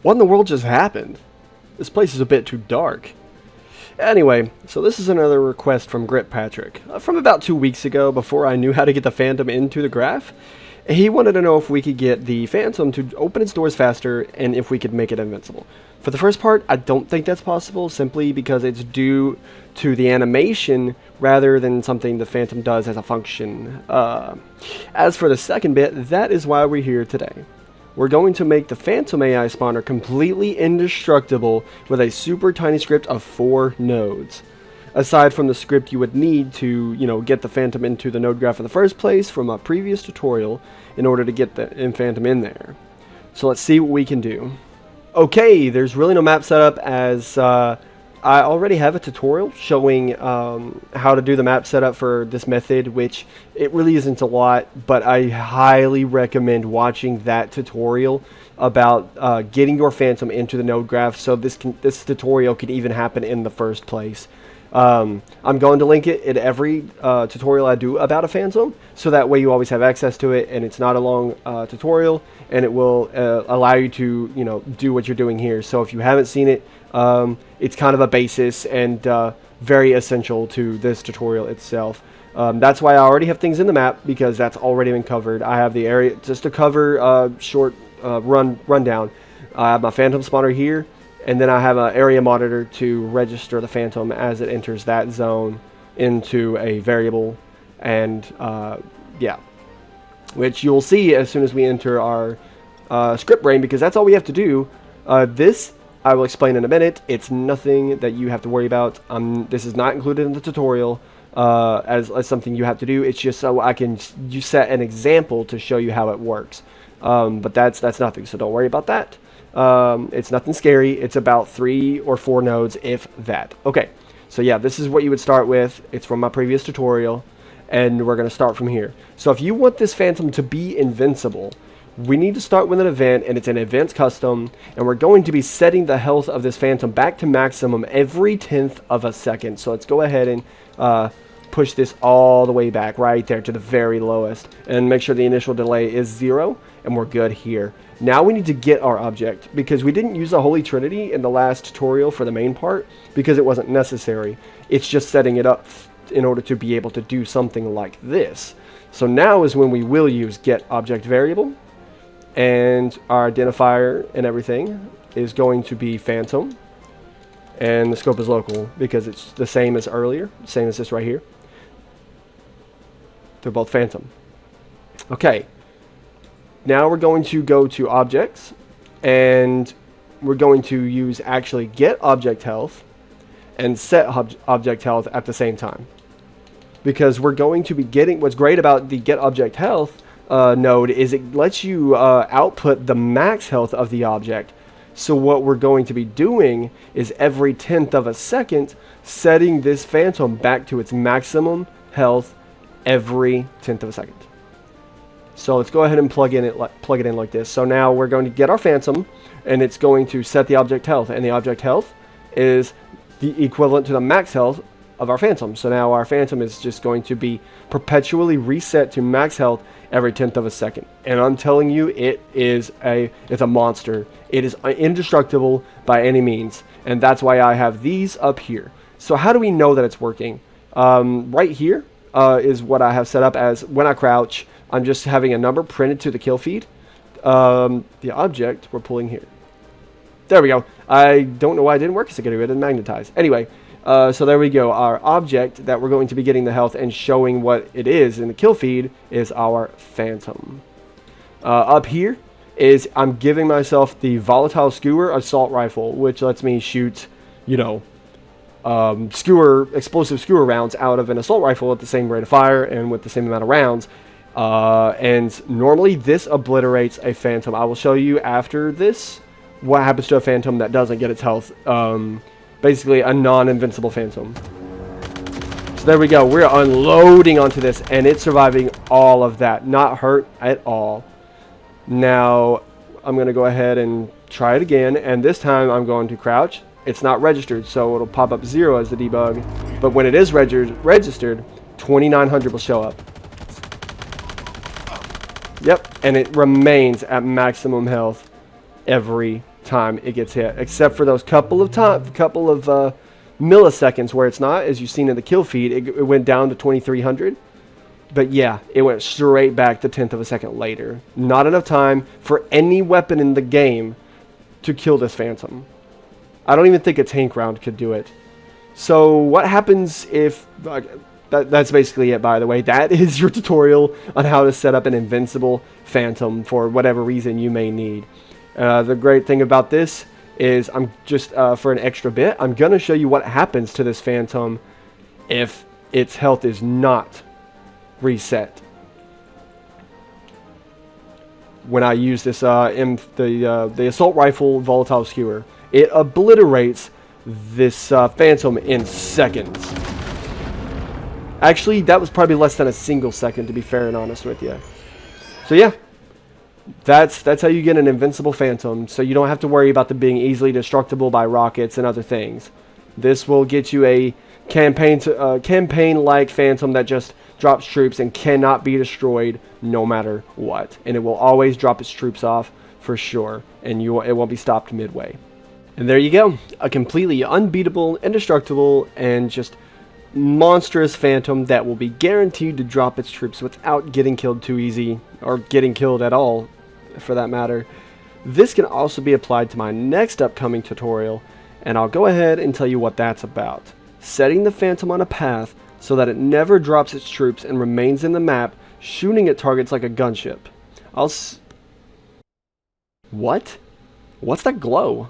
What in the world just happened? This place is a bit too dark. Anyway, so this is another request from Grit Patrick. From about 2 weeks ago, before I knew how to get the Phantom into the graph, he wanted to know if we could get the Phantom to open its doors faster and if we could make it invincible. For the first part, I don't think that's possible, simply because it's due to the animation rather than something the Phantom does as a function. As for the second bit, that is why we're here today. We're going to make the Phantom AI spawner completely indestructible with a super tiny script of 4 nodes. Aside from the script you would need to, get the Phantom into the node graph in the first place from a previous tutorial in order to get the Phantom in there. So let's see what we can do. Okay, there's really no map setup as I already have a tutorial showing how to do the map setup for this method, which it really isn't a lot, but I highly recommend watching that tutorial about getting your Phantom into the node graph so this tutorial can even happen in the first place. I'm going to link it in every tutorial I do about a Phantom, so that way you always have access to it and it's not a long tutorial, and it will allow you to do what you're doing here. So if you haven't seen it, it's kind of a basis and very essential to this tutorial itself. That's why I already have things in the map, because that's already been covered. I have the area just to cover short rundown. I have my Phantom spawner here, and then I have an area monitor to register the Phantom as it enters that zone into a variable, and yeah, which you'll see as soon as we enter our script brain, because that's all we have to do. This I will explain in a minute. It's nothing that you have to worry about. This is not included in the tutorial as something you have to do. It's just so I can set an example to show you how it works. But that's nothing, so don't worry about that. It's nothing scary. It's about 3 or 4 nodes, if that. Okay, so yeah, this is what you would start with. It's from my previous tutorial, and we're going to start from here. So if you want this Phantom to be invincible, we need to start with an event, and it's an events custom, and we're going to be setting the health of this Phantom back to maximum every 10th of a second. So let's go ahead and push this all the way back right there to the very lowest, and make sure the initial delay is 0, and we're good here. Now we need to get our object, because we didn't use the Holy Trinity in the last tutorial for the main part because it wasn't necessary. It's just setting it up in order to be able to do something like this. So now is when we will use get object variable, and our identifier and everything is going to be Phantom, and the scope is local because it's the same as earlier, same as this right here. They're both Phantom. Okay, now we're going to go to objects, and we're going to use actually get object health and set object health at the same time, because we're going to be getting, what's great about the get object health node is it lets you output the max health of the object. So what we're going to be doing is every 10th of a second setting this Phantom back to its maximum health every 10th of a second. So let's go ahead and plug it in like this. So now we're going to get our Phantom, and it's going to set the object health, and the object health is the equivalent to the max health of our Phantom. So now our Phantom is just going to be perpetually reset to max health every 10th of a second. And I'm telling you, it's a monster. It is indestructible by any means, and that's why I have these up here. So how do we know that it's working? Right here is what I have set up as when I crouch, I'm just having a number printed to the kill feed. The object we're pulling here. There we go. I don't know why it didn't work a second ago. It didn't magnetize. Anyway, so there we go. Our object that we're going to be getting the health and showing what it is in the kill feed is our Phantom. Up here is I'm giving myself the volatile skewer assault rifle, which lets me shoot, explosive skewer rounds out of an assault rifle at the same rate of fire and with the same amount of rounds. And normally this obliterates a Phantom. I will show you after this what happens to a Phantom that doesn't get its health. Basically a non-invincible Phantom. So there we go. We're unloading onto this, and it's surviving all of that. Not hurt at all. Now I'm going to go ahead and try it again, and this time I'm going to crouch. It's not registered, so it'll pop up 0 as the debug. But when it is registered, 2900 will show up. Yep, and it remains at maximum health every time it gets hit, except for those couple of milliseconds where it's not, as you've seen in the kill feed, it went down to 2300. But yeah, it went straight back to 10th of a second later. Not enough time for any weapon in the game to kill this Phantom. I don't even think a tank round could do it. So what happens if... that's basically it, by the way. That is your tutorial on how to set up an invincible Phantom for whatever reason you may need. The great thing about this is I'm just, for an extra bit, I'm going to show you what happens to this Phantom if its health is not reset. When I use this the assault rifle volatile skewer, it obliterates this Phantom in seconds. Actually, that was probably less than a single second, to be fair and honest with you. So yeah, that's how you get an invincible Phantom, so you don't have to worry about them being easily destructible by rockets and other things. This will get you a campaign-like Phantom that just drops troops and cannot be destroyed no matter what. And it will always drop its troops off for sure, and it won't be stopped midway. And there you go, a completely unbeatable, indestructible, and just monstrous Phantom that will be guaranteed to drop its troops without getting killed too easy, or getting killed at all for that matter. This can also be applied to my next upcoming tutorial, and I'll go ahead and tell you what that's about. Setting the Phantom on a path so that it never drops its troops and remains in the map, shooting at targets like a gunship. What? What's that glow?